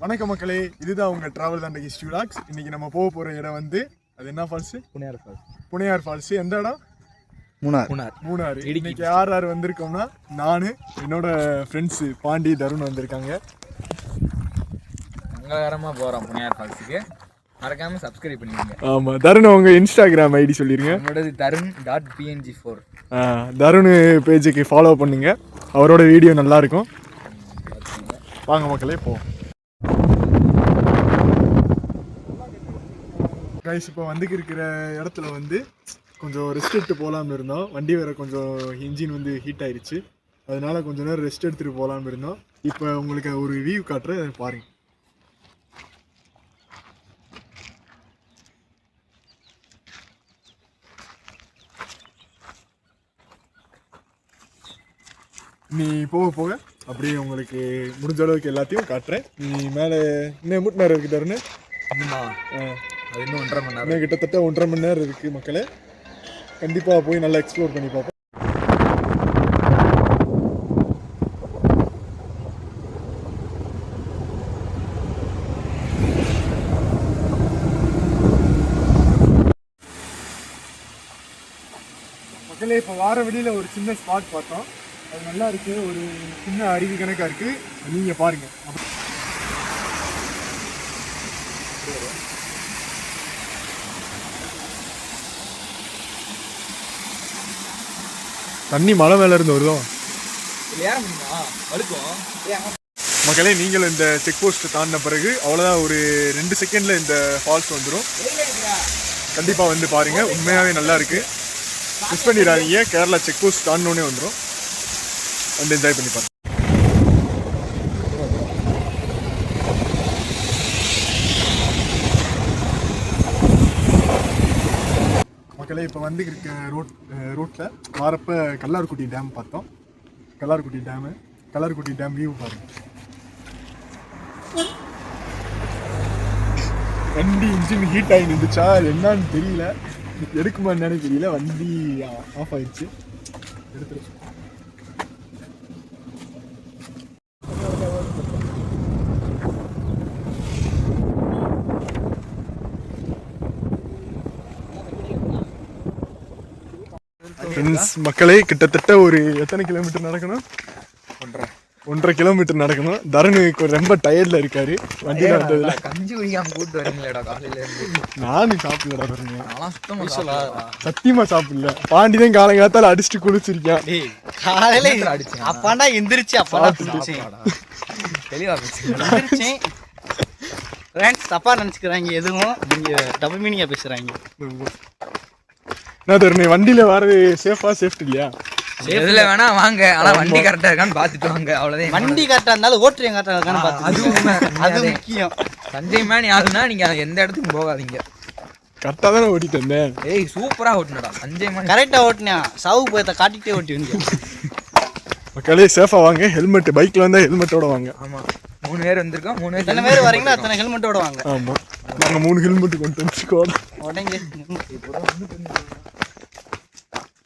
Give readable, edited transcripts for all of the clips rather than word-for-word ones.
வணக்கம் மக்களே, இதுதான் உங்கள் ட்ராவல் தான் ஹிஸ்ட்ரி விலாக்ஸ். இன்றைக்கி நம்ம போக போகிற இடம் வந்து அது என்ன ஃபால்ஸு? புனையார் ஃபால்ஸு. எந்த இடம்? மூணாறு. இன்னைக்கு யார் வந்திருக்கோம்னா, நான் என்னோட ஃப்ரெண்ட்ஸு பாண்டி, தருண் வந்திருக்காங்க. மங்களகரமாக போகிறோம் புனையார் ஃபால்ஸுக்கு. மறக்காமல் சப்ஸ்கிரைப் பண்ணிக்கோங்க. ஆமாம், தருண் அவங்க இன்ஸ்டாகிராம் ஐடி சொல்லிடுங்க. என்னோடது தருண்.png4. தருண் பேஜுக்கு ஃபாலோ பண்ணுங்க, அவரோட வீடியோ நல்லாயிருக்கும். வாங்க மக்களே போவோம். கைஸ், இப்போ வந்துக்கு இருக்கிற இடத்துல வந்து கொஞ்சம் ரெஸ்ட் எடுத்து போகலான்னு இருந்தோம். வண்டி வேறு கொஞ்சம் இன்ஜின் வந்து ஹீட் ஆயிடுச்சு, அதனால கொஞ்சம் நேரம் ரெஸ்ட் எடுத்துகிட்டு போகலான்னு இருந்தோம். இப்போ உங்களுக்கு ஒரு வியூ காட்டுறேன், பாருங்க. நீ போக போக அப்படியே உங்களுக்கு முடிஞ்ச அளவுக்கு எல்லாத்தையும் காட்டுறேன். நீ மேலே இன்னும் எம்பிட்டு நேரம் இருக்குது தருணு? அது இன்னும் 1.5 மணி நேரம். இன்னும் கிட்டத்தட்ட 1.5 மணி நேரம் இருக்குது மக்களே. கண்டிப்பாக போய் நல்லா எக்ஸ்ப்ளோர் பண்ணி பார்ப்போம். மக்களே, இப்போ வார வெளியில் ஒரு சின்ன ஸ்பாட் பார்த்தோம். அது நல்லா இருக்கு, ஒரு சின்ன அருவி கணக்காக இருக்கு. நீங்க பாருங்க. தண்ணி மலை மேல இருந்து வருதோ மக்களே. நீங்களும் இந்த செக் போஸ்ட் தாண்டின பிறகு அவ்வளோதான், ஒரு 2 செகண்ட்ல இந்த ஃபால்ஸ் வந்துடும். கண்டிப்பா வந்து பாருங்க, உண்மையாவே நல்லா இருக்கு. மிஸ் பண்ணிடாதீங்க. கேரளா செக் போஸ்ட் தாண்டினோடனே வந்துடும், வந்து என்ஜாய் பண்ணி பாருங்க. மக்களே, இப்போ வந்து இருக்க ரோட்டில் வரப்போ கல்லார்குட்டி டேம் பார்த்தோம். கல்லார்குட்டி டேம் வியூ பாருங்க. வண்டி இன்ஜின் ஹீட் ஆகி நின்றுச்சா என்னன்னு தெரியல, எடுக்குமா என்னன்னு தெரியல. வண்டி ஆஃப் ஆயிடுச்சு. எடுத்துருச்சு. மக்களே, கிட்டத்தட்ட ஒரு எத்தனை கிலோமீட்டர் நடக்கணும்? 1.5 கிலோமீட்டர் நடக்கணும். தருணுக்கு ரொம்ப டயர்ட்ல இருக்காரு. வண்டியில வந்ததுல கஞ்சி குடிக்காம கூட்டு வரீங்களா காலையில இருந்து? நானும் சாப்பிடலடா தருணு, சத்தியமா சாப்பிடல. பாண்டிதான் காலங்காத்தால அடிச்சுட்டு குளிச்சிருக்கேன். காலையில அடிச்சேன், அப்பாண்டா எந்திரிச்சு அப்பா தெளிவா பேசுறேன். தப்பா நினைச்சுக்கிறாங்க, எதுவும் நீங்க டபுள் மீனிங்கா பேசுறாங்க. என்ன தருணு, வண்டியில வர்றது சேஃப்டி இல்லையா? எதுல வேணா வாங்க, ஆனா வண்டி கரெக்டா இருக்கான்னு பாத்துட்டு வாங்க, அவ்வளவுதான். வண்டி கரெக்டா இருந்தாலும் ஓட்டுறீங்க கரெக்டா இருக்கான்னு பாத்து, அது முக்கியம். சஞ்சய் மேனி ஆகுனா நீங்க எந்த இடத்துக்கும் போகாதீங்க. கரெக்டா தானே ஓட்டிட்டு வந்தேன். ஏய், சூப்பரா ஓட்டுனடா சஞ்சய் மேனி, கரெக்டா ஓட்டுனியா? சாவு போயத்தை காட்டிட்டே ஓட்டி வந்து. மக்களே, சேஃபா வாங்க. ஹெல்மெட், பைக்ல வந்தா ஹெல்மெட்டோட வாங்க. ஆமா, 3 பேர் வந்திருக்கோம். 3 எத்தனை பேர் வரீங்களோ அத்தனை ஹெல்மெட்டோட வாங்க. ஆமா, நாங்க 3 ஹெல்மெட் கொண்டு வந்துருக்கோம். உடனே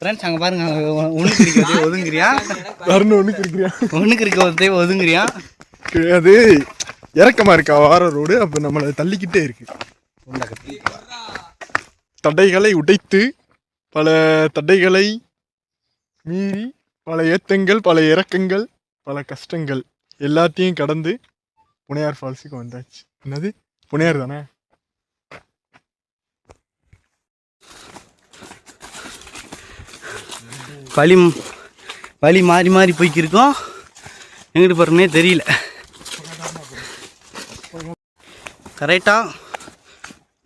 ஃப்ரெண்ட்ஸ் அங்கே பாருங்க, ஒன்றுக்கு இருக்கிறதே ஒதுங்குறியா? ஒன்றுக்கு இருக்கிறதே ஒதுங்குறியா? அது இறக்கமா இருக்கா வார ரோடு, அப்போ நம்மளை தள்ளிக்கிட்டே இருக்கு. தடைகளை உடைத்து, பல தடைகளை மீறி, பல ஏத்தங்கள், பல இறக்கங்கள், பல கஷ்டங்கள் எல்லாத்தையும் கடந்து புனையார் ஃபால்ஸுக்கு வந்தாச்சு. என்னது புனையார் தானே? வழி மாறி மாறி போய்க்கிருக்கோம், எங்கிட்டு போகிறோன்னே தெரியல. கரெக்டாக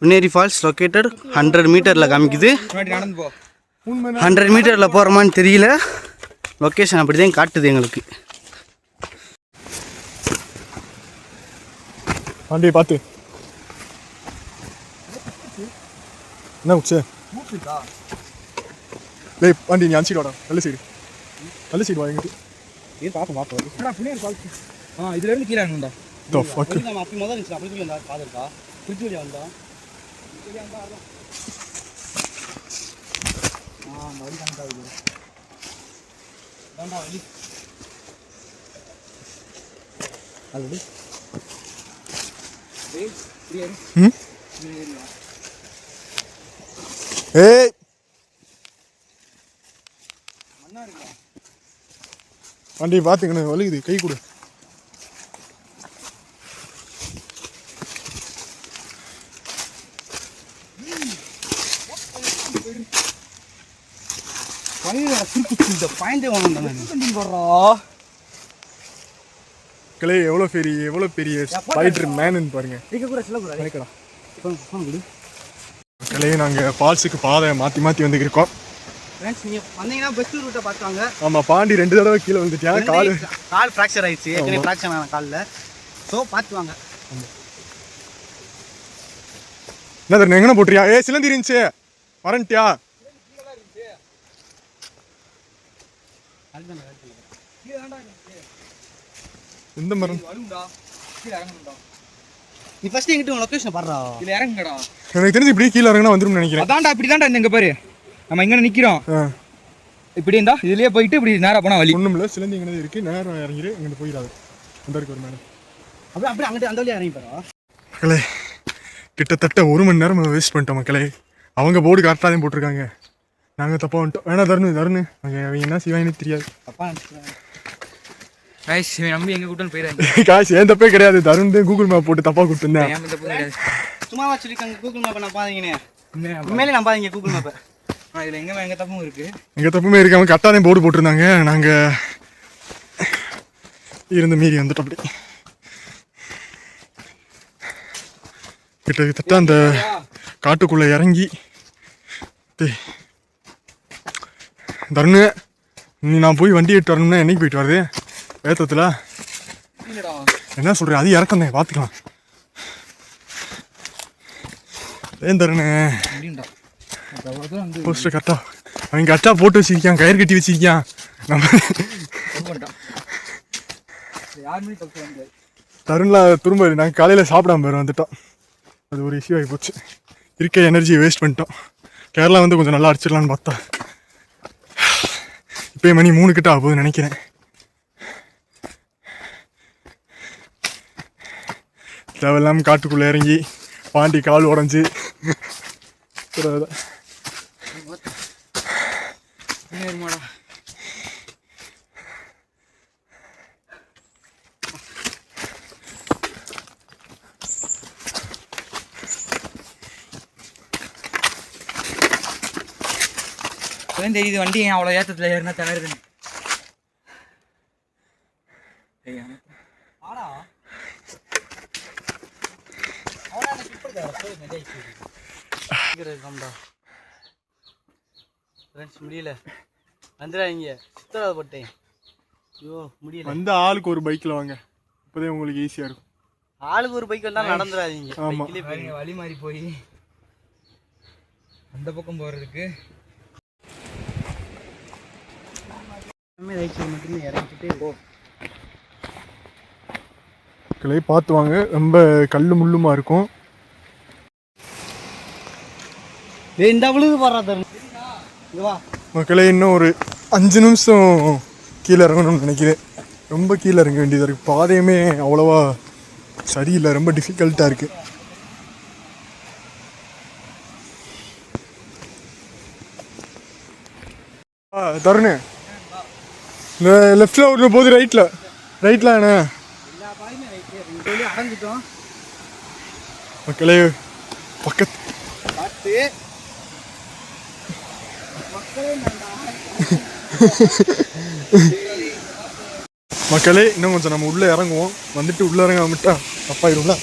புனேரி ஃபால்ஸ் லொக்கேட்டட் 100 மீட்டரில் காமிக்குது. 100 மீட்டரில் போகிறோமான்னு தெரியல, லொக்கேஷன் அப்படி தான் காட்டுது எங்களுக்கு. பாண்டி பார்த்து என்ன உச்ச லே பாண்டி, நீ அனுப்பிச்சிட்டு வாடா. நல்ல சைடு வா. எங்கிட்டு இது பார்ப்போம். புனையார் ஃபால்ஸ் இதுல இருந்து கீழே இறங்குண்டா. நம்ம அப்படி முதல்ல இருந்துச்சு, அப்படி வந்தா பாதுருக்கா ஃப்ரிட்ஜ் வழியா வந்தா வழி கணக்காகுது. வேண்டாம் வழி அது ம் ஏய் வண்டி பார்த்துக்கணும் வலிக்குது கை கொடு. கிளை எவ்வளோ பெரிய ஸ்பைடர் மேனுன்னு பாருங்க. கிளை நாங்கள் ஃபால்ஸுக்கு பாதை மாற்றி வந்துருக்கோம். ஆமாம், பாண்டி 2 தடவை கீழே வந்துட்டான். கால் ஃப்ராக்சர் ஆயிடுச்சு, ஏற்கனவே ஃப்ராக்சர் ஆன காலில். ஸோ பார்த்து வாங்க. என்ன தருணம் எங்கே போட்டுறியா? சிலந்தி இருந்துச்சு வரன்ட்டியா? எந்த மரம்? நீ ஃபர்ஸ்ட் எங்கிட்ட லொகேஷன் பாடுறா. இல்ல இறங்குங்கடா. எனக்கு தெரிஞ்சு இப்படி கீழே இறங்கினா வந்துரும்னு நினைக்கிறேன். அதான்டா இப்படி தான்டா இங்க பாரு. நம்ம இங்க நிக்கிறோம். இப்படி இருந்தா இதுலயே போயிட்டு இப்படி நேரா போனா வழி. ஒண்ணும் இல்ல, சிலந்தி எங்கனே இருக்கு. நேரா இறங்கிரு, இங்க போயிடாத. அந்த இருக்கு ஒரு மேடம். அப்படியே அங்கிட்டு அந்த வழியா இறங்கி போறா. மக்களே, கிட்டத்தட்ட 1 மணி நேரம் வேஸ்ட் பண்ணிட்டோம் மக்களே. அவங்க போர்டு கரெக்டாக தான் போட்டிருக்காங்க, நாங்கள் தப்பாக வந்துட்டோம். வேணா தருணு அவங்க என்ன செய்வாங்கன்னு தெரியாது. தப்பா நம்பி எங்க கூட்டம் போயிடாங்க. காசு ஏன் தப்பே கிடையாது. தருண் தான் கூகுள் மேப் போட்டு தப்பா கொடுத்துருந்தேன். சும்மா வச்சிருக்காங்க கூகுள் மேப்பை. நம்பாதீங்கன்னு உண்மையிலே நம்பாதீங்க கூகுள் மேப்பை. இதுல எங்க தப்பும் இருக்கு. எங்க தப்புமே இருக்கு. அவங்க கரெக்டாக தான் போர்டு போட்டிருந்தாங்க, நாங்கள் இருந்து மீறி வந்துட்டோம். அப்படி கிட்டத்தட்ட அந்த காட்டுக்குள்ளே இறங்கி தருணு, நீ நான் போய் வண்டி எடுத்து வரணும்னா என்னைக்கு போயிட்டு வருது ஏத்தத்தில்? என்ன சொல்கிறேன், அது இறக்கம் தான், பார்த்துக்கலாம். ஏன் தருணு போஸ்டர் கரெக்டாக அவன் கரெக்டாக போட்டு வச்சிருக்கான், கயிறு கட்டி வச்சிருக்கான். நம்ம தருண்லாம் திரும்ப நாங்கள் காலையில் சாப்பிடாம வேறு வந்துட்டோம். அது ஒரு இஷ்யூ ஆகி போச்சு. இருக்க எனர்ஜியை வேஸ்ட் பண்ணிட்டோம். கேரளா வந்து கொஞ்சம் நல்லா அடிச்சிடலான்னு பார்த்தா இப்போ மணி 3 கிட்ட ஆக போகுதுன்னு நினைக்கிறேன். தேவையில்லாமல் காட்டுக்குள்ளே இறங்கி பாண்டி கால் உடஞ்சி தெரியுது வண்டி அவ்வளோ ஏற்றத்தில் ஏறினா தவறுது. முடியல வந்துடாதீங்க, சுத்தராத போட்டேன். ஐயோ முடியல. வந்து ஆளுக்கு ஒரு பைக்கில் வாங்க, இப்போதான் உங்களுக்கு ஈஸியாக இருக்கும். ஆளுக்கு ஒரு பைக் வந்தால் நடந்துடாதீங்க. ஆமாம், வழி மாறி போய் அந்த பக்கம் போகிறதுக்கு மட்டுமே இறங்கிட்டு கிளை பார்த்து வாங்க, ரொம்ப கல்லு முள்ளுமா இருக்கும். இந்த விழுது போடுறா மக்களே, இன்னும் ஒரு 5 நிமிஷம் கீழே இறங்கணும்னு நினைக்கிறேன். ரொம்ப கீழே இறங்க வேண்டியதாக இருக்குது. பாதையுமே அவ்வளோவா சரியில்லை, ரொம்ப டிஃபிகல்ட்டாக இருக்குது. தருணு, லெஃப்டில் ஒரு போது ரைட்டில் அண்ணா அடைஞ்சிட்டோம். மக்களே பக்கத்து மக்களே, இன்னும் கொஞ்சம் நம்ம உள்ளே இறங்குவோம். வந்துட்டு உள்ளே இறங்க விட்டா தப்பாயிரும்ல.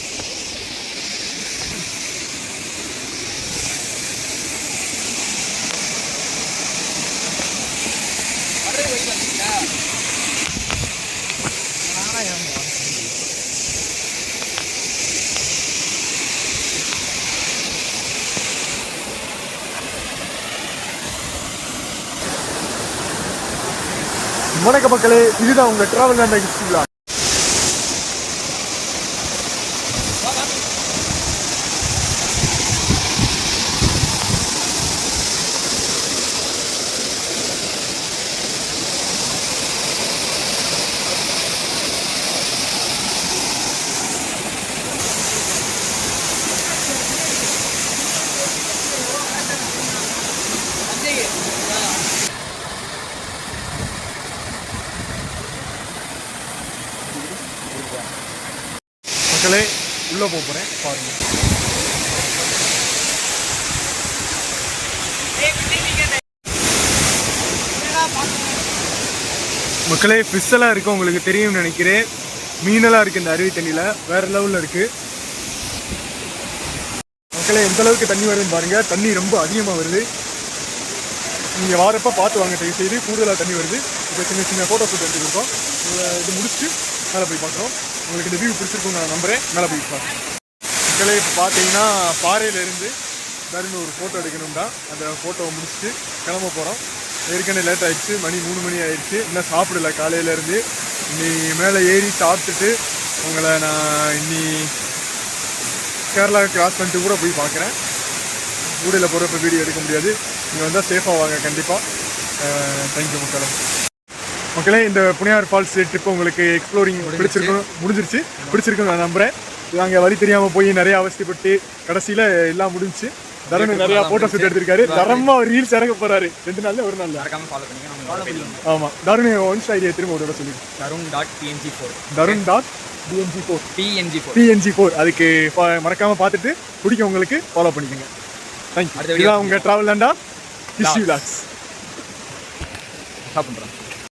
வணக்க மக்களே, இதுதான் உங்கள் ட்ராவல் அண்ட் எக்ஸ்பிளா. மக்களே உள்ளே போக போகிறேன் பாருங்கள். மக்களே ஃபிஷ் எல்லாம் இருக்குது, உங்களுக்கு தெரியும்னு நினைக்கிறேன். மீனெல்லாம் இருக்குது இந்த அருவி தண்ணியில், வேறு லெவலில் இருக்குது. மக்களே எந்த அளவுக்கு தண்ணி வருதுன்னு பாருங்கள். தண்ணி ரொம்ப அதிகமாக வருது. நீங்கள் வாரப்போ பார்த்து வாங்க, தயவு செய்து. கூடுதலாக தண்ணி வருது. இப்போ சின்ன சின்ன ஃபோட்டோ ஷூட் எடுத்துக்கிட்டோம். இது முடிச்சுட்டு மேலே போய் பார்க்குறோம். உங்களுக்கு இந்த வியூ பிடிச்சிருக்கும் நான் நம்புகிறேன். மேலே போய் பார்க்குறேன். மக்களே இப்போ பார்த்தீங்கன்னா பாறையிலேருந்து தருண் ஒரு ஃபோட்டோ எடுக்கணும்டா. அந்த ஃபோட்டோவை முடிச்சுட்டு கிளம்ப போகிறோம். ஏற்கனவே லேட் ஆகிடுச்சு, மணி 3 மணி ஆயிடுச்சு. இன்னும் சாப்பிடல காலையிலேருந்து. இன்னி மேலே ஏறி சாப்பிட்டுட்டு உங்களை நான் இன்னி கேரளா கிராஸ் பண்ணிட்டு கூட போய் பார்க்குறேன். ஊடையில் போகிறப்ப வீடியோ எடுக்க முடியாது. நீங்கள் வந்தால் சேஃபாக வாங்க கண்டிப்பாக. தேங்க்யூ மக்களே. மக்களே இந்த புனியார் ஃபால்ஸ் ட்ரிப் உங்களுக்கு எக்ஸ்ப்ளோரிங் பிடிச்சிருக்குன்னு நான் நம்புகிறேன். நாங்கள் வழி தெரியாமல் போய் நிறைய அவஸ்தைப்பட்டு கடைசியில் எல்லாம் முடிஞ்சு தருண் நிறையா ஃபோட்டோ ஷூட் எடுத்திருக்காரு. தரமாக ஒரு ரீல்ஸ் இறங்க போகிறாரு 2 நாளில் 1 நாளில். ஆமாம், தருண் ஒன்ஸ் ஐடியா திரும்ப ஒரு சொல்லி Darun.png4 அதுக்கு மறக்காமல் பார்த்துட்டு பிடிக்கும் உங்களுக்கு ஃபாலோ பண்ணிக்கோங்க. தேங்க்யூ. இதுதான் உங்கள் ட்ராவல் தாண்டா டிஷ்யூ லாக்ஸ். சாப்பிட்றேன்.